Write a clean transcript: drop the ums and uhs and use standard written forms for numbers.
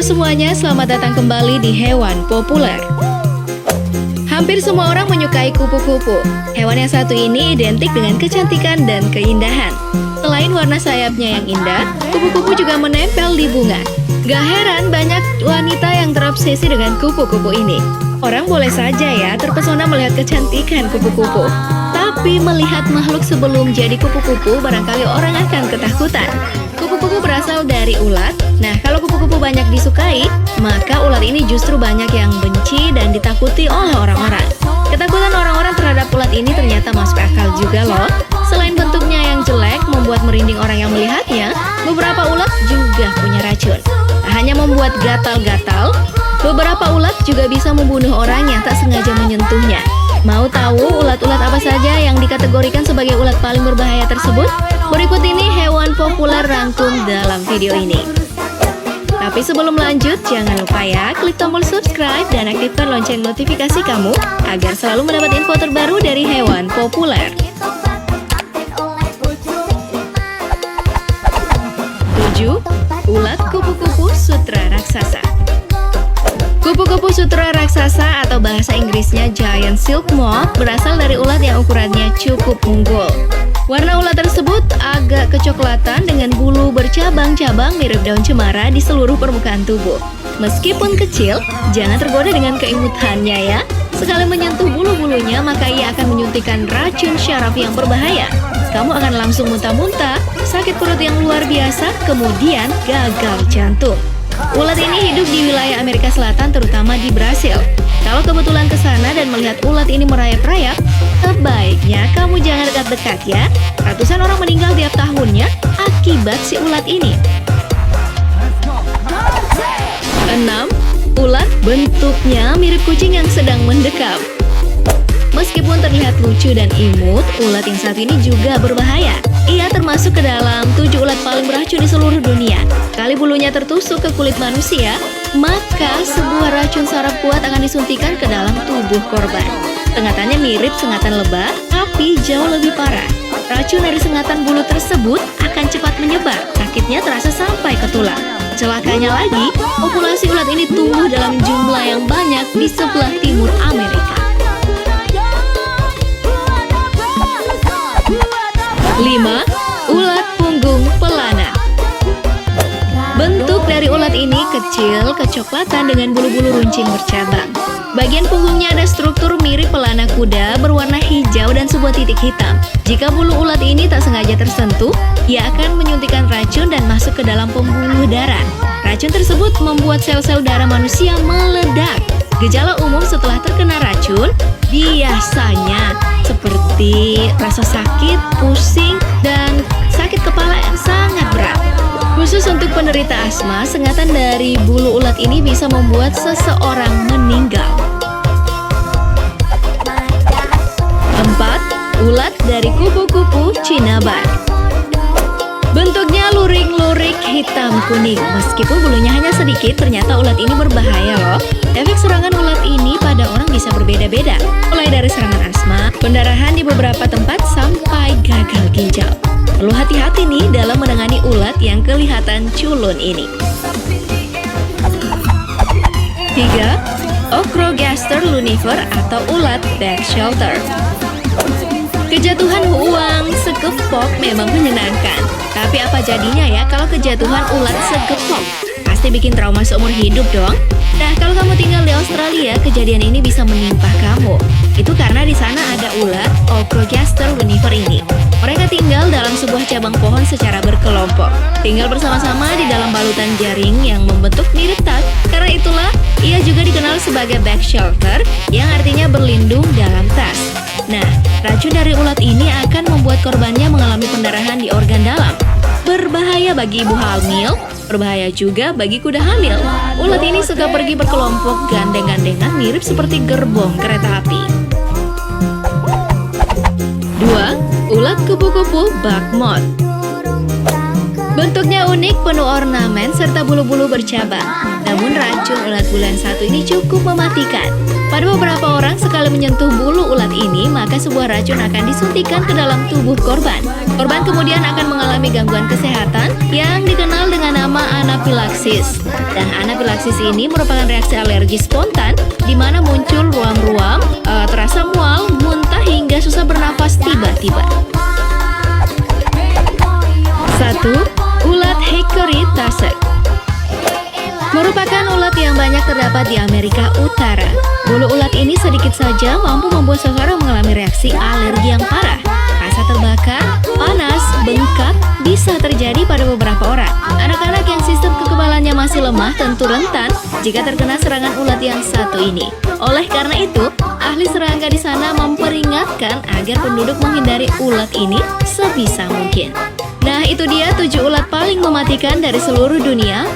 semuanya, selamat datang kembali di Hewan Populer. Hampir semua orang menyukai kupu-kupu. Hewan yang satu ini identik dengan kecantikan dan keindahan. Selain warna sayapnya yang indah, kupu-kupu juga menempel di bunga. Gak heran banyak wanita yang terobsesi dengan kupu-kupu ini. Orang boleh saja ya terpesona melihat kecantikan kupu-kupu. Tapi melihat makhluk sebelum jadi kupu-kupu, barangkali orang akan ketakutan. Kupu-kupu berasal dari ulat. Nah, kalau kupu-kupu banyak disukai, maka ulat ini justru banyak yang benci dan ditakuti oleh orang-orang. Ketakutan orang-orang terhadap ulat ini ternyata masuk akal juga loh. Selain bentuknya yang jelek membuat merinding orang yang melihatnya, beberapa ulat juga punya racun. Tak hanya membuat gatal-gatal, beberapa ulat juga bisa membunuh orang yang tak sengaja menyentuhnya. Mau tahu ulat-ulat apa saja yang dikategorikan sebagai ulat paling berbahaya tersebut? Berikut ini hewan populer rangkum dalam video ini. Tapi sebelum lanjut, jangan lupa ya klik tombol subscribe dan aktifkan lonceng notifikasi kamu agar selalu mendapat info terbaru dari hewan populer. 7. Ulat kupu-kupu sutra raksasa. Kupu-kupu sutra raksasa atau bahasa Inggrisnya giant silk moth berasal dari ulat yang ukurannya cukup unggul. Warna ulat tersebut agak kecoklatan dengan bulu bercabang-cabang mirip daun cemara di seluruh permukaan tubuh. Meskipun kecil, jangan tergoda dengan keimutannya ya. Sekali menyentuh bulu-bulunya, maka ia akan menyuntikkan racun syaraf yang berbahaya. Kamu akan langsung muntah-muntah, sakit perut yang luar biasa, kemudian gagal jantung. Ulat ini hidup di wilayah Amerika Selatan, terutama di Brasil. Kalau kebetulan ke sana dan melihat ulat ini merayap-rayap, sebaiknya kamu jangan dekat-dekat ya. Ratusan orang meninggal tiap tahunnya akibat si ulat ini. 6. Ulat bentuknya mirip kucing yang sedang mendekam. Meskipun terlihat lucu dan imut, ulat yang satu ini juga berbahaya. Ia termasuk ke dalam 7 ulat paling beracun di seluruh dunia. Kali bulunya tertusuk ke kulit manusia, maka sebuah racun saraf kuat akan disuntikan ke dalam tubuh korban. Sengatannya mirip sengatan lebah, tapi jauh lebih parah. Racun dari sengatan bulu tersebut akan cepat menyebar. Sakitnya terasa sampai ke tulang. Celakanya lagi, populasi ulat ini tumbuh dalam jumlah yang banyak di sebelah timur Amerika. 5. Ulat punggung pelana. Bentuk dari ulat ini kecil, kecoklatan dengan bulu-bulu runcing bercabang. Bagian punggungnya ada struktur mirip pelana kuda berwarna hijau dan sebuah titik hitam. Jika bulu ulat ini tak sengaja tersentuh, ia akan menyuntikkan racun dan masuk ke dalam pembuluh darah. Racun tersebut membuat sel-sel darah manusia meledak. Gejala umum setelah terkena racun biasanya seperti rasa sakit, pusing, dan sakit kepala yang sangat berat. Khusus untuk penderita asma, sengatan dari bulu ulat ini bisa membuat seseorang meninggal. 4. Ulat dari kupu-kupu Cinabar. Bentuknya luring-lurik hitam kuning. Meskipun bulunya hanya sedikit, ternyata ulat ini berbahaya loh. Efek serangan ulat ini pada orang bisa berbeda-beda. Mulai dari serangan asma, pendarahan di beberapa tempat, sampai gagal ginjal. Perlu hati-hati nih dalam menangani ulat yang kelihatan culun ini. 3. Ocrogaster lunifer atau ulat back shelter. Kejatuhan uang segepok memang menyenangkan. Tapi apa jadinya ya kalau kejatuhan ulat segepok? Pasti bikin trauma seumur hidup dong. Nah, kalau kamu tinggal di Australia, kejadian ini bisa menimpa kamu. Itu karena di sana ada ulat Ocrogaster lunifer ini. Mereka tinggal dalam sebuah cabang pohon secara berkelompok. Tinggal bersama-sama di dalam balutan jaring yang membentuk mirip tas. Karena itulah, ia juga dikenal sebagai back shelter, yang artinya berlindung dalam tas. Nah, racun dari ulat ini akan membuat korbannya mengalami pendarahan di organ dalam. Berbahaya bagi ibu hamil, berbahaya juga bagi kuda hamil. Ulat ini suka pergi berkelompok gandeng-gandengan mirip seperti gerbong kereta api. 2. Ulat kupu-kupu bug moth. Bentuknya unik, penuh ornamen, serta bulu-bulu bercabang. Namun racun ulat bulan satu ini cukup mematikan. Pada beberapa orang, sekali menyentuh bulu ulat ini, maka sebuah racun akan disuntikan ke dalam tubuh korban. Korban kemudian akan mengalami gangguan kesehatan yang dikenal dengan nama anafilaksis. Dan anafilaksis ini merupakan reaksi alergi spontan di mana muncul ruam-ruam, terasa mual, muntah hingga susah bernafas tiba-tiba. 1. Ulat hickory tussock merupakan ulat yang banyak terdapat di Amerika Utara. Bulu ulat ini sedikit saja mampu membuat seseorang mengalami reaksi alergi yang parah. Rasa terbakar, panas, bengkak bisa terjadi pada beberapa orang. Anak-anak yang sistem kekebalannya masih lemah tentu rentan jika terkena serangan ulat yang satu ini. Oleh karena itu, ahli serangga di sana memperingatkan agar penduduk menghindari ulat ini sebisa mungkin. Nah, itu dia 7 ulat paling mematikan dari seluruh dunia.